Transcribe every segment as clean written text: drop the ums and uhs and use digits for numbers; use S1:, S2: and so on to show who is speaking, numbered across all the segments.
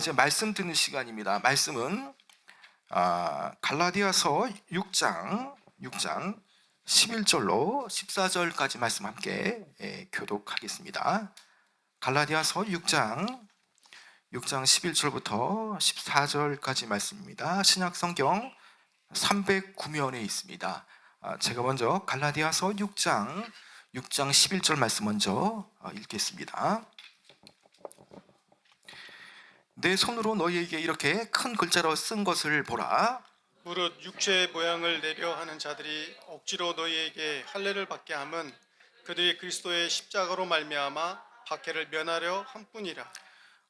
S1: 이제 말씀 듣는 시간입니다. 말씀은 갈라디아서 6장 11절로 14절까지 말씀 함께 교독하겠습니다. 갈라디아서 6장 11절부터 14절까지 말씀입니다. 신약 성경 309면에 있습니다. 제가 먼저 갈라디아서 6장 11절 말씀 먼저 읽겠습니다. 내 손으로 너희에게 이렇게 큰 글자로 쓴 것을 보라.
S2: 무릇 육체의 모양을 내려 하는 자들이 억지로 너희에게 할례를 받게 함은 그들이 그리스도의 십자가로 말미암아 박해를 면하려 함뿐이라.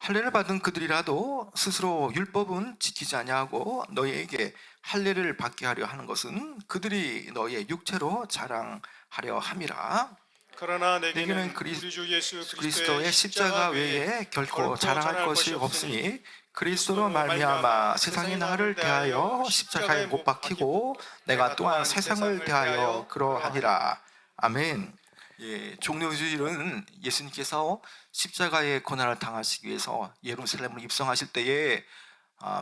S1: 할례를 받은 그들이라도 스스로 율법은 지키지 아니하고 너희에게 할례를 받게 하려 하는 것은 그들이 너희의 육체로 자랑하려 함이라.
S2: 그러나
S1: 내게는
S2: 내게는 우리 주 예수
S1: 그리스도의 십자가 외에 결코 자랑할 것이 없으니 그리스도로 말미암아 세상이 나를 대하여 십자가에 못 박히고 내가 또한 세상을 대하여 그러하니라. 아멘. 종료주일은 예수님께서 십자가의 고난을 당하시기 위해서 예루살렘으로 입성하실 때에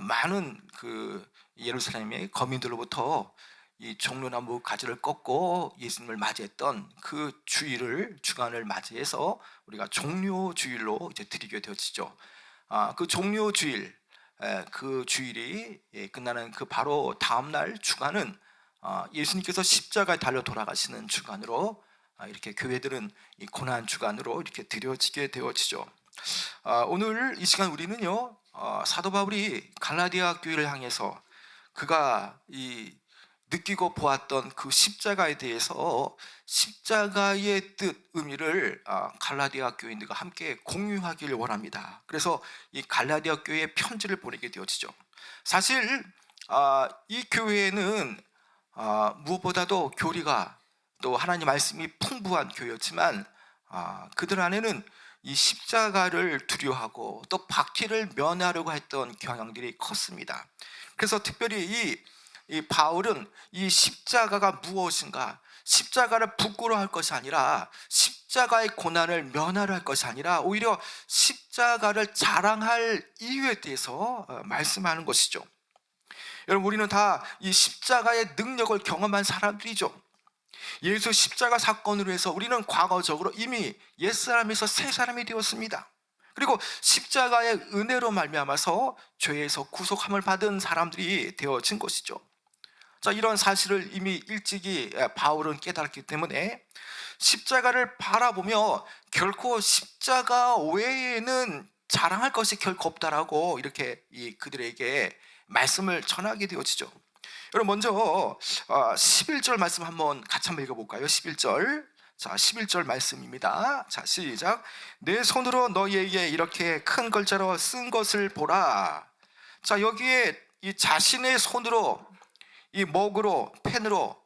S1: 많은 그 예루살렘의 거민들로부터 이 종려나무 가지를 꺾고 예수님을 맞이했던 그 주간을 맞이해서 우리가 종료주일로 이제 드리게 되어지죠. 그 종료주일, 그 주일이 끝나는 그 바로 다음 날 주간은 예수님께서 십자가에 달려 돌아가시는 주간으로 이렇게 교회들은 이 고난 주간으로 이렇게 드려지게 되어지죠. 오늘 이 시간 우리는요, 사도 바울이 갈라디아 교회를 향해서 그가 느끼고 보았던 그 십자가에 대해서 십자가의 뜻, 의미를 갈라디아 교인들과 함께 공유하기를 원합니다. 그래서 이 갈라디아 교회에 편지를 보내게 되어지죠. 사실 이 교회는 무엇보다도 교리가 또 하나님 말씀이 풍부한 교회였지만 그들 안에는 이 십자가를 두려워하고 또 박해를 면하려고 했던 경향들이 컸습니다. 그래서 특별히 이 바울은 이 십자가가 무엇인가, 십자가를 부끄러워할 것이 아니라 십자가의 고난을 면하려 할 것이 아니라 오히려 십자가를 자랑할 이유에 대해서 말씀하는 것이죠. 여러분, 우리는 다 이 십자가의 능력을 경험한 사람들이죠. 예수 십자가 사건으로 해서 우리는 과거적으로 이미 옛사람에서 새사람이 되었습니다. 그리고 십자가의 은혜로 말미암아서 죄에서 구속함을 받은 사람들이 되어진 것이죠. 자, 이런 사실을 이미 일찍이 바울은 깨달았기 때문에 십자가를 바라보며 결코 십자가 외에는 자랑할 것이 결코 없다라고 이렇게 그들에게 말씀을 전하게 되어지죠. 여러분, 먼저 11절 말씀 한번 같이 한번 읽어볼까요? 11절. 자, 11절 말씀입니다. 자, 시작. 내 손으로 너희에게 이렇게 큰 글자로 쓴 것을 보라. 자, 여기에 이 자신의 손으로 이 먹으로 펜으로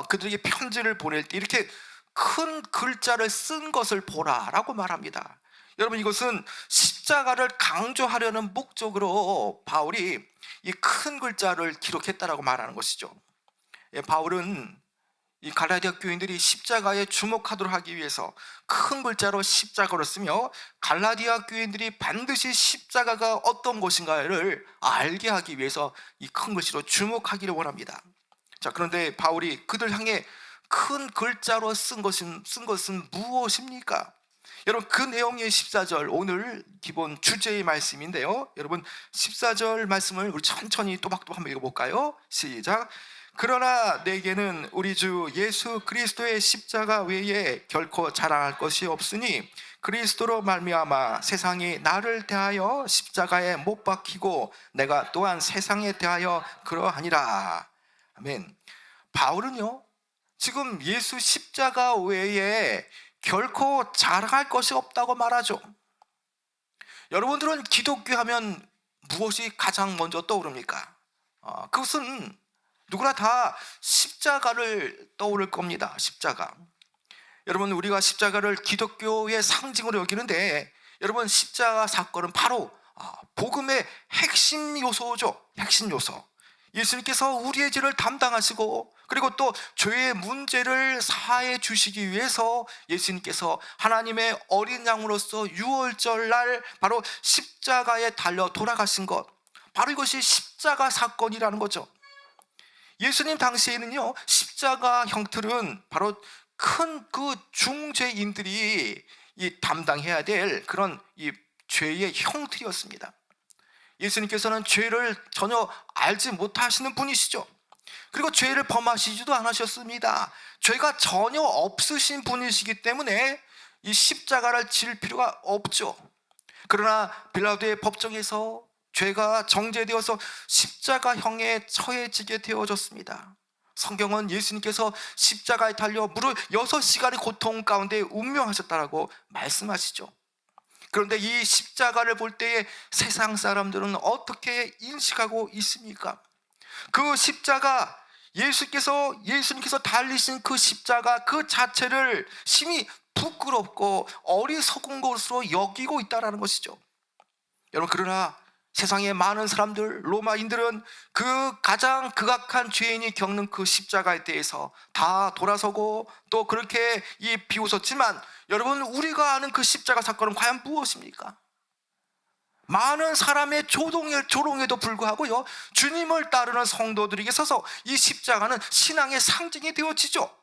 S1: 그들에게 편지를 보낼 때 이렇게 큰 글자를 쓴 것을 보라라고 말합니다. 여러분, 이것은 십자가를 강조하려는 목적으로 바울이 이 큰 글자를 기록했다라고 말하는 것이죠. 바울은 이 갈라디아 교인들이 십자가에 주목하도록 하기 위해서 큰 글자로 십자가를 쓰며 갈라디아 교인들이 반드시 십자가가 어떤 것인가를 알게 하기 위해서 이 큰 글씨로 주목하기를 원합니다. 자, 그런데 바울이 그들 향해 큰 글자로 쓴 것은 무엇입니까? 여러분, 그 내용이 14절, 오늘 기본 주제의 말씀인데요. 여러분, 14절 말씀을 우리 천천히 또박또박 한번 읽어볼까요? 시작. 그러나 내게는 우리 주 예수 그리스도의 십자가 외에 결코 자랑할 것이 없으니 그리스도로 말미암아 세상이 나를 대하여 십자가에 못 박히고 내가 또한 세상에 대하여 그러하니라. 아멘. 바울은요, 지금 예수 십자가 외에 결코 자랑할 것이 없다고 말하죠. 여러분들은 기독교 하면 무엇이 가장 먼저 떠오릅니까? 그것은 누구나 다 십자가를 떠오를 겁니다. 십자가. 여러분, 우리가 십자가를 기독교의 상징으로 여기는데, 여러분, 십자가 사건은 바로 복음의 핵심 요소죠. 핵심 요소. 예수님께서 우리의 죄를 담당하시고 그리고 또 죄의 문제를 사해 주시기 위해서 예수님께서 하나님의 어린 양으로서 유월절 날 바로 십자가에 달려 돌아가신 것, 바로 이것이 십자가 사건이라는 거죠. 예수님 당시에는요, 십자가 형틀은 바로 큰 그 중죄인들이 이 담당해야 될 그런 이 죄의 형틀이었습니다. 예수님께서는 죄를 전혀 알지 못하시는 분이시죠. 그리고 죄를 범하시지도 않으셨습니다. 죄가 전혀 없으신 분이시기 때문에 이 십자가를 질 필요가 없죠. 그러나 빌라도의 법정에서 죄가 정죄되어서 십자가형에 처해지게 되어졌습니다. 성경은 예수님께서 십자가에 달려 무려 6시간의 고통 가운데 운명하셨다라고 말씀하시죠. 그런데 이 십자가를 볼 때에 세상 사람들은 어떻게 인식하고 있습니까? 그 십자가, 예수님께서 달리신 그 십자가 그 자체를 심히 부끄럽고 어리석은 것으로 여기고 있다는 것이죠. 여러분, 그러나 세상의 많은 사람들, 로마인들은 그 가장 극악한 죄인이 겪는 그 십자가에 대해서 다 돌아서고 또 그렇게 비웃었지만, 여러분, 우리가 아는 그 십자가 사건은 과연 무엇입니까? 많은 사람의 조롱에도 불구하고요, 주님을 따르는 성도들에게 있어서 이 십자가는 신앙의 상징이 되어지죠.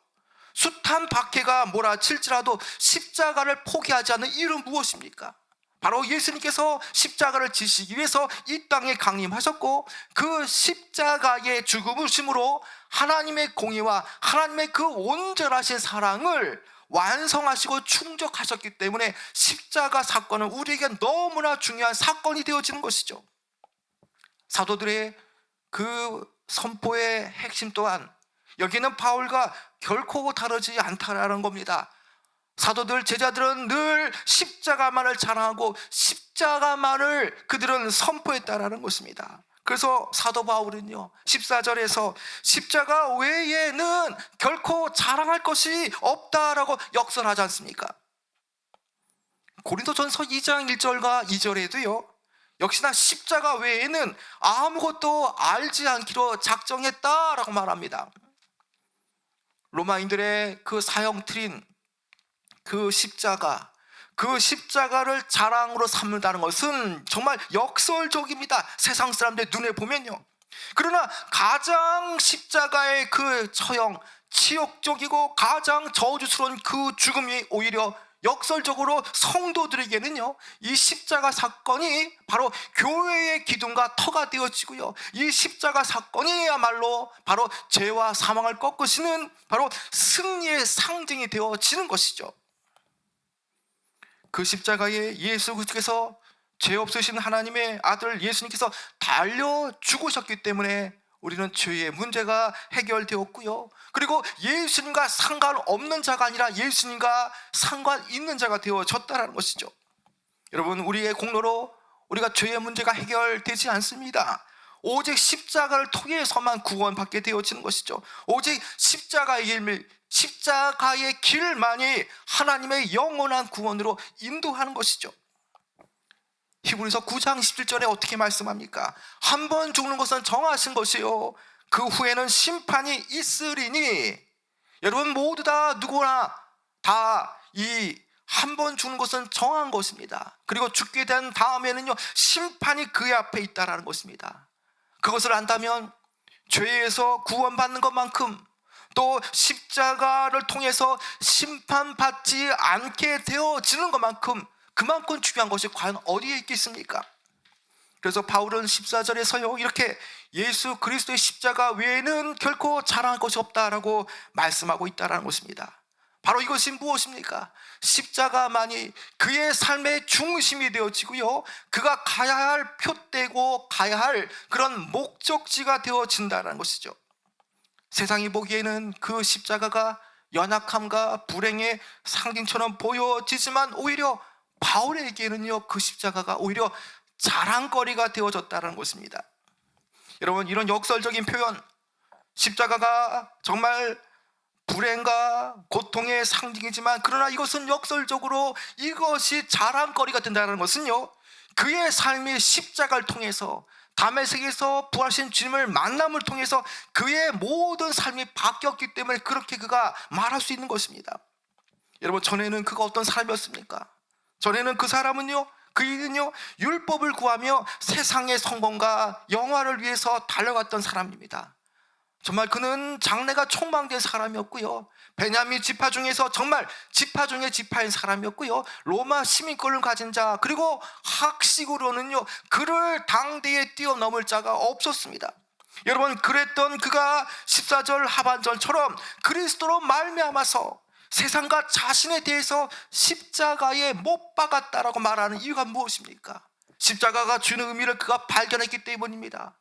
S1: 숱한 박해가 몰아칠지라도 십자가를 포기하지 않는 이유는 무엇입니까? 바로 예수님께서 십자가를 지시기 위해서 이 땅에 강림하셨고, 그 십자가의 죽음으로 하나님의 공의와 하나님의 그 온전하신 사랑을 완성하시고 충족하셨기 때문에 십자가 사건은 우리에게 너무나 중요한 사건이 되어지는 것이죠. 사도들의 그 선포의 핵심 또한 여기는 바울과 결코 다르지 않다라는 겁니다. 사도들, 제자들은 늘 십자가만을 자랑하고 십자가만을 그들은 선포했다라는 것입니다. 그래서 사도 바울은요, 14절에서 십자가 외에는 결코 자랑할 것이 없다라고 역설하지 않습니까? 고린도전서 2장 1절과 2절에도요, 역시나 십자가 외에는 아무것도 알지 않기로 작정했다라고 말합니다. 로마인들의 그 사형틀인 그 십자가를 자랑으로 삼는다는 것은 정말 역설적입니다. 세상 사람들 눈에 보면요. 그러나 가장 십자가의 그 처형, 치욕적이고 가장 저주스러운 그 죽음이 오히려 역설적으로 성도들에게는요, 이 십자가 사건이 바로 교회의 기둥과 터가 되어지고요, 이 십자가 사건이야말로 바로 죄와 사망을 꺾으시는 바로 승리의 상징이 되어지는 것이죠. 그 십자가에 예수 그리스도께서 죄 없으신 하나님의 아들 예수님께서 달려 죽으셨기 때문에 우리는 죄의 문제가 해결되었고요, 그리고 예수님과 상관없는 자가 아니라 예수님과 상관 있는 자가 되어졌다는 것이죠. 여러분, 우리의 공로로 우리가 죄의 문제가 해결되지 않습니다. 오직 십자가를 통해서만 구원받게 되어지는 것이죠. 오직 십자가의 길만이 하나님의 영원한 구원으로 인도하는 것이죠. 히브리서 9장 17절에 어떻게 말씀합니까? 한 번 죽는 것은 정하신 것이요, 그 후에는 심판이 있으리니. 여러분, 모두 다 누구나 다 이 한 번 죽는 것은 정한 것입니다. 그리고 죽게 된 다음에는요, 심판이 그의 앞에 있다라는 것입니다. 그것을 안다면 죄에서 구원받는 것만큼, 또 십자가를 통해서 심판받지 않게 되어지는 것만큼, 그만큼 중요한 것이 과연 어디에 있겠습니까? 그래서 바울은 14절에서요, 이렇게 예수 그리스도의 십자가 외에는 결코 자랑할 것이 없다라고 말씀하고 있다는 것입니다. 바로 이것이 무엇입니까? 십자가만이 그의 삶의 중심이 되어지고요, 그가 가야 할 표대고 가야 할 그런 목적지가 되어진다는 것이죠. 세상이 보기에는 그 십자가가 연약함과 불행의 상징처럼 보여지지만, 오히려 바울에게는요, 그 십자가가 오히려 자랑거리가 되어졌다는 것입니다. 여러분, 이런 역설적인 표현, 십자가가 정말 불행과 고통의 상징이지만, 그러나 이것은 역설적으로 이것이 자랑거리가 된다는 것은요, 그의 삶의 십자가를 통해서 다메섹에서 부활하신 주님을 만남을 통해서 그의 모든 삶이 바뀌었기 때문에 그렇게 그가 말할 수 있는 것입니다. 여러분, 전에는 그가 어떤 사람이었습니까? 전에는 그 사람은요, 그이는요, 율법을 구하며 세상의 성공과 영화를 위해서 달려갔던 사람입니다. 정말 그는 장래가 촉망된 사람이었고요, 베냐민 지파 중에서 정말 지파 중에 지파인 사람이었고요, 로마 시민권을 가진 자, 그리고 학식으로는요 그를 당대에 뛰어넘을 자가 없었습니다. 여러분, 그랬던 그가 14절 하반절처럼 그리스도로 말미암아서 세상과 자신에 대해서 십자가에 못 박았다라고 말하는 이유가 무엇입니까? 십자가가 주는 의미를 그가 발견했기 때문입니다.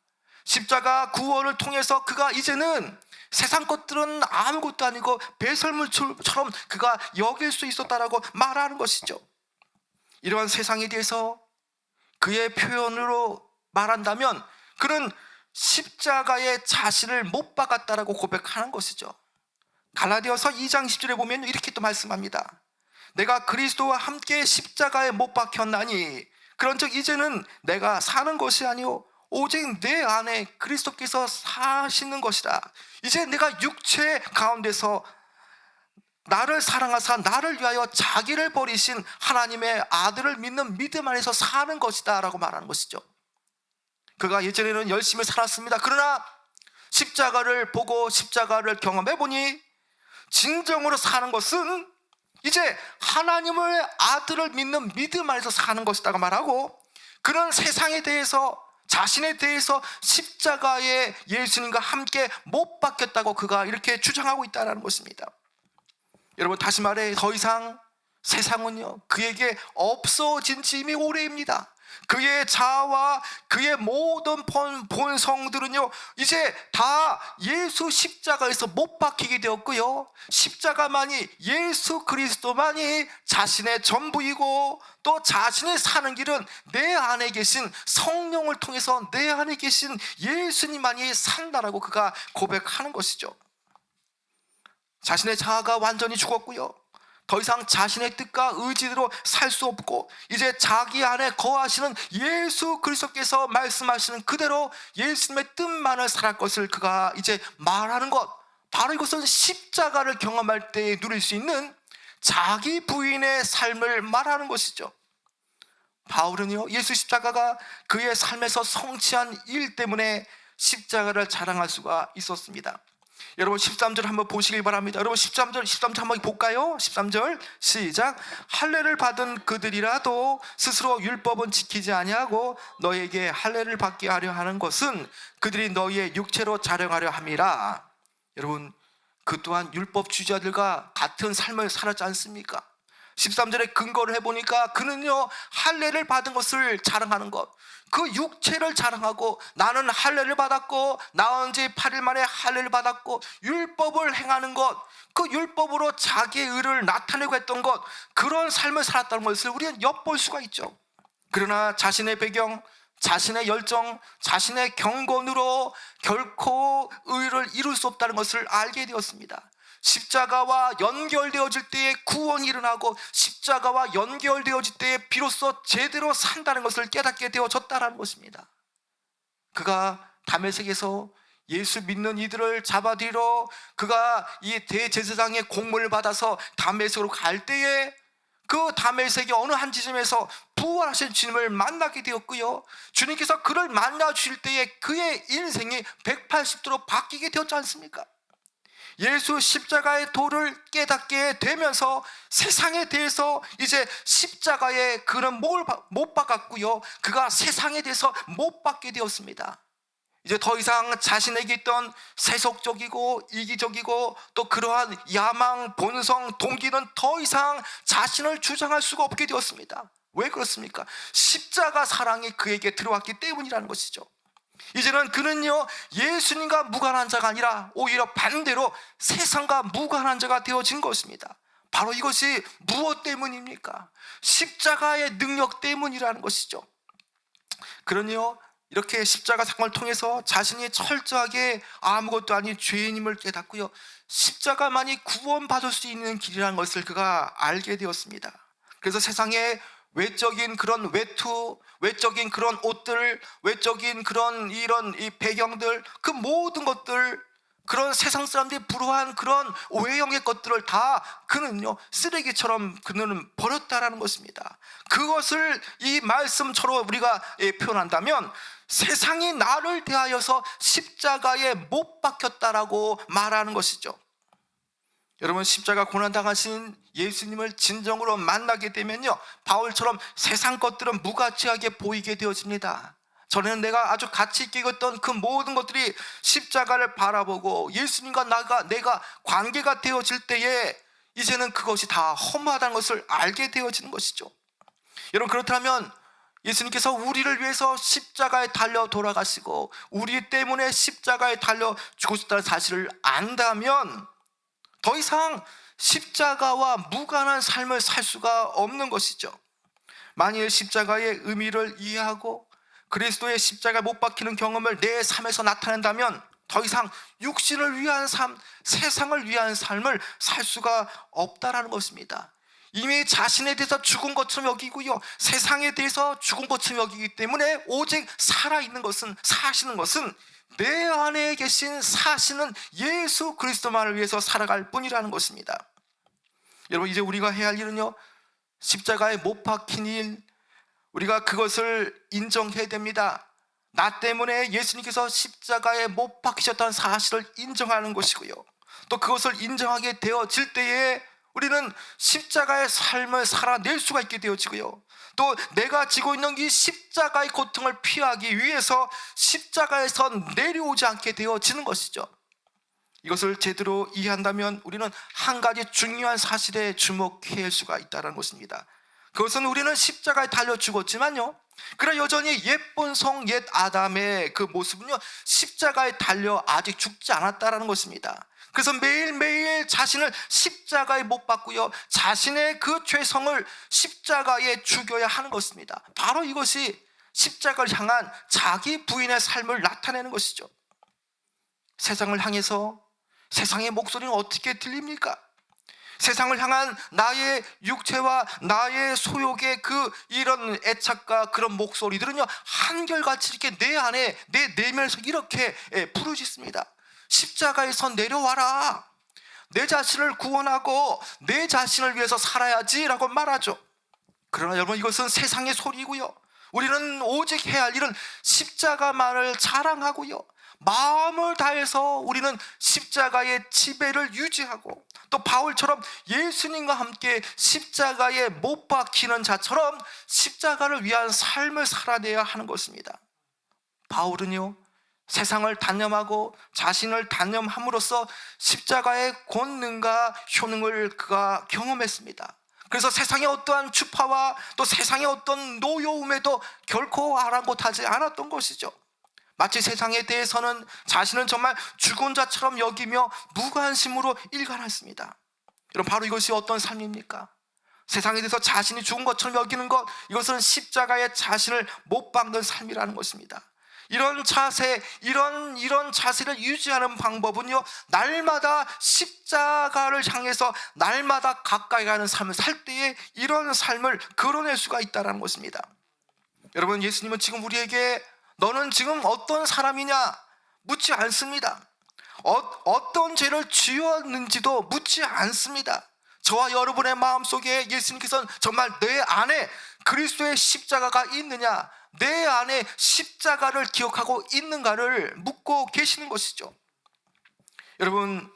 S1: 십자가 구원을 통해서 그가 이제는 세상 것들은 아무것도 아니고 배설물처럼 그가 여길 수 있었다라고 말하는 것이죠. 이러한 세상에 대해서 그의 표현으로 말한다면 그는 십자가에 자신을 못 박았다라고 고백하는 것이죠. 갈라디아서 2장 10절에 보면 이렇게 또 말씀합니다. 내가 그리스도와 함께 십자가에 못 박혔나니 그런즉 이제는 내가 사는 것이 아니요 오직 내 안에 그리스도께서 사시는 것이라. 이제 내가 육체 가운데서 나를 사랑하사 나를 위하여 자기를 버리신 하나님의 아들을 믿는 믿음 안에서 사는 것이다 라고 말하는 것이죠. 그가 예전에는 열심히 살았습니다. 그러나 십자가를 보고 십자가를 경험해 보니 진정으로 사는 것은 이제 하나님의 아들을 믿는 믿음 안에서 사는 것이다고 말하고, 그는 세상에 대해서 자신에 대해서 십자가에 예수님과 함께 못 박혔다고 그가 이렇게 주장하고 있다는 것입니다. 여러분, 다시 말해 더 이상 세상은요 그에게 없어진 지 이미 오래입니다. 그의 자아와 그의 모든 본성들은요 이제 다 예수 십자가에서 못 박히게 되었고요, 십자가만이, 예수 그리스도만이 자신의 전부이고 또 자신이 사는 길은 내 안에 계신 성령을 통해서 내 안에 계신 예수님만이 산다라고 그가 고백하는 것이죠. 자신의 자아가 완전히 죽었고요, 더 이상 자신의 뜻과 의지대로 살 수 없고 이제 자기 안에 거하시는 예수 그리스도께서 말씀하시는 그대로 예수님의 뜻만을 살할 것을 그가 이제 말하는 것, 바로 이것은 십자가를 경험할 때 누릴 수 있는 자기 부인의 삶을 말하는 것이죠. 바울은요 예수 십자가가 그의 삶에서 성취한 일 때문에 십자가를 자랑할 수가 있었습니다. 여러분 13절 한번 보시길 바랍니다. 여러분 13절 한번 볼까요? 13절 시작. 할례를 받은 그들이라도 스스로 율법은 지키지 아니하고 너에게 할례를 받게 하려 하는 것은 그들이 너희의 육체로 자랑하려 함이라. 여러분, 그 또한 율법주의자들과 같은 삶을 살았지 않습니까? 13절에 근거를 해보니까 그는요 할례를 받은 것을 자랑하는 것, 그 육체를 자랑하고 나는 할례를 받았고 나온 지 8일 만에 할례를 받았고 율법을 행하는 것, 그 율법으로 자기의 의를 나타내고 했던 것, 그런 삶을 살았다는 것을 우리는 엿볼 수가 있죠. 그러나 자신의 배경, 자신의 열정, 자신의 경건으로 결코 의를 이룰 수 없다는 것을 알게 되었습니다. 십자가와 연결되어질 때에 구원이 일어나고 십자가와 연결되어질 때에 비로소 제대로 산다는 것을 깨닫게 되어졌다는 것입니다. 그가 다메섹에서 예수 믿는 이들을 잡아들이러 그가 이 대제사장의 공문을 받아서 다메섹으로 갈 때에 그 다메섹의 어느 한 지점에서 부활하신 주님을 만나게 되었고요, 주님께서 그를 만나 주실 때에 그의 인생이 180도로 바뀌게 되었지 않습니까? 예수 십자가의 도를 깨닫게 되면서 세상에 대해서 이제 십자가에 그는 못 박았고요, 그가 세상에 대해서 못 박게 되었습니다. 이제 더 이상 자신에게 있던 세속적이고 이기적이고 또 그러한 야망, 본성, 동기는 더 이상 자신을 주장할 수가 없게 되었습니다. 왜 그렇습니까? 십자가 사랑이 그에게 들어왔기 때문이라는 것이죠. 이제는 그는요 예수님과 무관한 자가 아니라 오히려 반대로 세상과 무관한 자가 되어진 것입니다. 바로 이것이 무엇 때문입니까? 십자가의 능력 때문이라는 것이죠. 그러니요 이렇게 십자가 사건을 통해서 자신이 철저하게 아무것도 아닌 죄인임을 깨닫고요, 십자가만이 구원받을 수 있는 길이라는 것을 그가 알게 되었습니다. 그래서 세상에 외적인 그런 외투, 외적인 그런 옷들, 외적인 그런 이런 이 배경들, 그 모든 것들, 그런 세상 사람들이 부러워한 그런 외형의 것들을 다 그는요 쓰레기처럼 그는 버렸다라는 것입니다. 그것을 이 말씀처럼 우리가 표현한다면 세상이 나를 대하여서 십자가에 못 박혔다라고 말하는 것이죠. 여러분, 십자가 고난당하신 예수님을 진정으로 만나게 되면요 바울처럼 세상 것들은 무가치하게 보이게 되어집니다. 전에는 내가 아주 가치 있게 여겼던 그 모든 것들이 십자가를 바라보고 예수님과 내가 관계가 되어질 때에 이제는 그것이 다 허무하다는 것을 알게 되어지는 것이죠. 여러분, 그렇다면 예수님께서 우리를 위해서 십자가에 달려 돌아가시고 우리 때문에 십자가에 달려 죽으셨다는 사실을 안다면 더 이상 십자가와 무관한 삶을 살 수가 없는 것이죠. 만일 십자가의 의미를 이해하고 그리스도의 십자가에 못 박히는 경험을 내 삶에서 나타낸다면 더 이상 육신을 위한 삶, 세상을 위한 삶을 살 수가 없다라는 것입니다. 이미 자신에 대해서 죽은 것처럼 여기고요 세상에 대해서 죽은 것처럼 여기기 때문에 오직 살아있는 것은, 사시는 것은 내 안에 계신 사시는 예수 그리스도만을 위해서 살아갈 뿐이라는 것입니다. 여러분, 이제 우리가 해야 할 일은요 십자가에 못 박힌 일, 우리가 그것을 인정해야 됩니다. 나 때문에 예수님께서 십자가에 못 박히셨다는 사실을 인정하는 것이고요 또 그것을 인정하게 되어질 때에 우리는 십자가의 삶을 살아낼 수가 있게 되어지고요 또 내가 지고 있는 이 십자가의 고통을 피하기 위해서 십자가에서 내려오지 않게 되어지는 것이죠. 이것을 제대로 이해한다면 우리는 한 가지 중요한 사실에 주목할 수가 있다는 것입니다. 그것은 우리는 십자가에 달려 죽었지만요 그러나 여전히 옛 본성, 옛 아담의 그 모습은요 십자가에 달려 아직 죽지 않았다는 것입니다. 그래서 매일매일 자신을 십자가에 못 박고요 자신의 그 죄성을 십자가에 죽여야 하는 것입니다. 바로 이것이 십자가를 향한 자기 부인의 삶을 나타내는 것이죠. 세상을 향해서 세상의 목소리는 어떻게 들립니까? 세상을 향한 나의 육체와 나의 소욕의 그 이런 애착과 그런 목소리들은요 한결같이 이렇게 내 안에 내 내면에서 이렇게 부르짖습니다. 십자가에서 내려와라, 내 자신을 구원하고 내 자신을 위해서 살아야지 라고 말하죠. 그러나 여러분, 이것은 세상의 소리고요 우리는 오직 해야 할 일은 십자가만을 자랑하고요 마음을 다해서 우리는 십자가의 지배를 유지하고 또 바울처럼 예수님과 함께 십자가에 못 박히는 자처럼 십자가를 위한 삶을 살아내야 하는 것입니다. 바울은요 세상을 단념하고 자신을 단념함으로써 십자가의 권능과 효능을 그가 경험했습니다. 그래서 세상의 어떠한 주파와 또 세상의 어떤 노여움에도 결코 아랑곳하지 않았던 것이죠. 마치 세상에 대해서는 자신은 정말 죽은 자처럼 여기며 무관심으로 일관했습니다. 여러분, 바로 이것이 어떤 삶입니까? 세상에 대해서 자신이 죽은 것처럼 여기는 것, 이것은 십자가에 자신을 못 박는 삶이라는 것입니다. 이런 자세, 이런 자세를 유지하는 방법은요 날마다 십자가를 향해서 날마다 가까이 가는 삶을 살 때에 이런 삶을 걸어낼 수가 있다는 것입니다. 여러분, 예수님은 지금 우리에게 너는 지금 어떤 사람이냐 묻지 않습니다. 어떤 죄를 지었는지도 묻지 않습니다. 저와 여러분의 마음속에 예수님께서는 정말 내 안에 그리스도의 십자가가 있느냐, 내 안에 십자가를 기억하고 있는가를 묻고 계시는 것이죠. 여러분,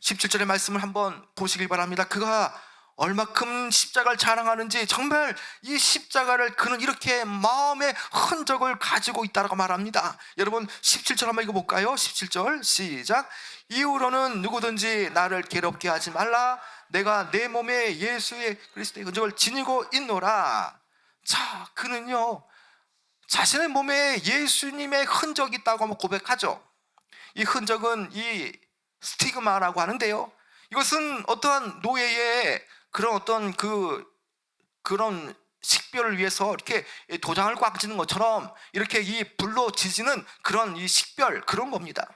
S1: 17절의 말씀을 한번 보시길 바랍니다. 그가 얼마큼 십자가를 자랑하는지, 정말 이 십자가를 그는 이렇게 마음의 흔적을 가지고 있다고 말합니다. 여러분, 17절 한번 읽어볼까요? 17절 시작. 이후로는 누구든지 나를 괴롭게 하지 말라. 내가 내 몸에 예수의 그리스도의 흔적을 지니고 있노라. 자, 그는요 자신의 몸에 예수님의 흔적이 있다고 한번 고백하죠. 이 흔적은 이 스티그마라고 하는데요, 이것은 어떠한 노예의 그런 어떤 그런 식별을 위해서 이렇게 도장을 꽉 지는 것처럼 이렇게 이 불로 지지는 그런 이 식별, 그런 겁니다.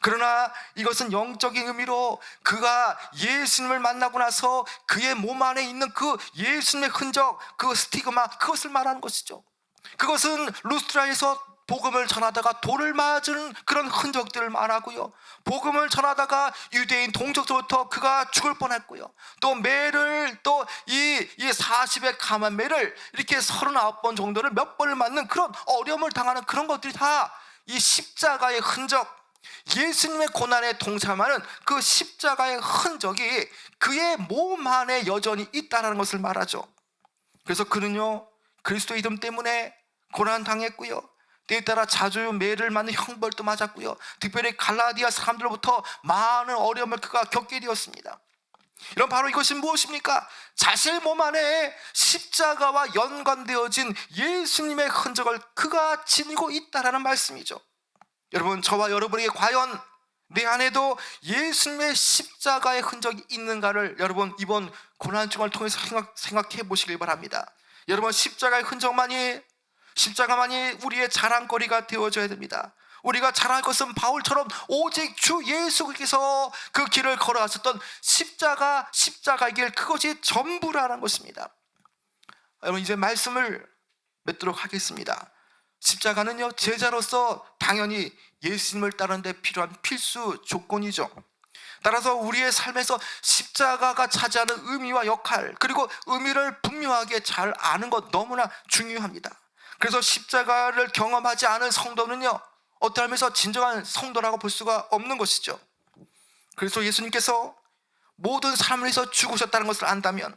S1: 그러나 이것은 영적인 의미로 그가 예수님을 만나고 나서 그의 몸 안에 있는 그 예수님의 흔적, 그 스티그마, 그것을 말하는 것이죠. 그것은 루스트라에서 복음을 전하다가 돌을 맞은 그런 흔적들을 말하고요, 복음을 전하다가 유대인 동족들부터 그가 죽을 뻔했고요, 또 매를, 또 이 40의 감한 매를 이렇게 39번 정도를 몇 번을 맞는 그런 어려움을 당하는 그런 것들이 다 이 십자가의 흔적, 예수님의 고난에 동참하는 그 십자가의 흔적이 그의 몸 안에 여전히 있다는 것을 말하죠. 그래서 그는요, 그리스도 이름 때문에 고난 당했고요, 때에 따라 자주 매를 맞는 형벌도 맞았고요, 특별히 갈라디아 사람들로부터 많은 어려움을 그가 겪게 되었습니다. 이런 바로 이것이 무엇입니까? 자신의 몸 안에 십자가와 연관되어진 예수님의 흔적을 그가 지니고 있다라는 말씀이죠. 여러분, 저와 여러분에게 과연 내 안에도 예수님의 십자가의 흔적이 있는가를 여러분 이번 고난중을 통해서 생각해 보시길 바랍니다. 여러분, 십자가의 흔적만이, 십자가만이 우리의 자랑거리가 되어져야 됩니다. 우리가 자랑할 것은 바울처럼 오직 주 예수께서 그 길을 걸어가셨던 십자가의 길, 그것이 전부라는 것입니다. 여러분, 이제 말씀을 맺도록 하겠습니다. 십자가는요, 제자로서 당연히 예수님을 따르는 데 필요한 필수 조건이죠. 따라서 우리의 삶에서 십자가가 차지하는 의미와 역할, 그리고 의미를 분명하게 잘 아는 것 너무나 중요합니다. 그래서 십자가를 경험하지 않은 성도는요, 어떤 면에서 진정한 성도라고 볼 수가 없는 것이죠. 그래서 예수님께서 모든 사람을 위해서 죽으셨다는 것을 안다면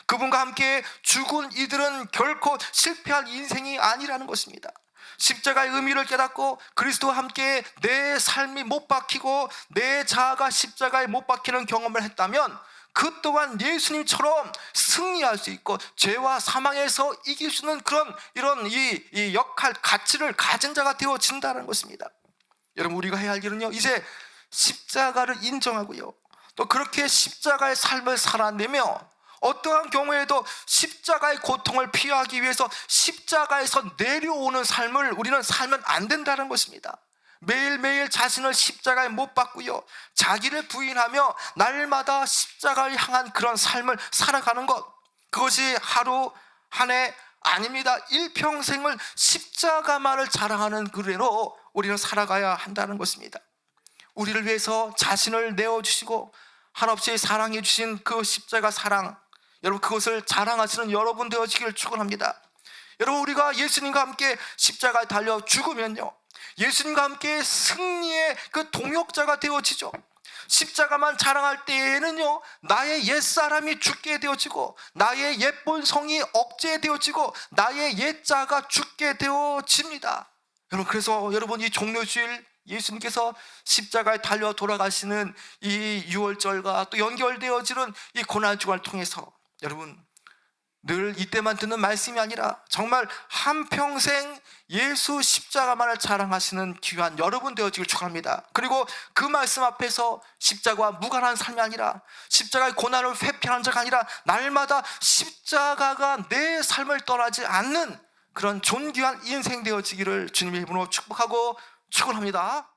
S1: 그분과 함께 죽은 이들은 결코 실패할 인생이 아니라는 것입니다. 십자가의 의미를 깨닫고 그리스도와 함께 내 삶이 못 박히고 내 자아가 십자가에 못 박히는 경험을 했다면 그 또한 예수님처럼 승리할 수 있고 죄와 사망에서 이길 수 있는 그런 이런 이 역할, 가치를 가진 자가 되어진다는 것입니다. 여러분, 우리가 해야 할 일은요, 이제 십자가를 인정하고요, 또 그렇게 십자가의 삶을 살아내며 어떠한 경우에도 십자가의 고통을 피하기 위해서 십자가에서 내려오는 삶을 우리는 살면 안 된다는 것입니다. 매일매일 자신을 십자가에 못 박고요, 자기를 부인하며 날마다 십자가를 향한 그런 삶을 살아가는 것, 그것이 하루 한 해 아닙니다. 일평생을 십자가만을 자랑하는 그대로 우리는 살아가야 한다는 것입니다. 우리를 위해서 자신을 내어주시고 한없이 사랑해 주신 그 십자가 사랑, 여러분, 그것을 자랑하시는 여러분 되어지기를 축원합니다. 여러분, 우리가 예수님과 함께 십자가에 달려 죽으면요, 예수님과 함께 승리의 그 동역자가 되어지죠. 십자가만 자랑할 때에는요, 나의 옛사람이 죽게 되어지고 나의 옛본성이 억제되어지고 나의 옛자가 죽게 되어집니다. 여러분, 그래서 여러분, 이 종료주일 예수님께서 십자가에 달려 돌아가시는 이 유월절과 또 연결되어지는 이 고난주간을 통해서 여러분, 늘 이때만 듣는 말씀이 아니라 정말 한평생 예수 십자가만을 자랑하시는 귀한 여러분 되어지길 축원합니다. 그리고 그 말씀 앞에서 십자가와 무관한 삶이 아니라, 십자가의 고난을 회피하는 자가 아니라 날마다 십자가가 내 삶을 떠나지 않는 그런 존귀한 인생 되어지기를 주님의 이름으로 축복하고 축원합니다.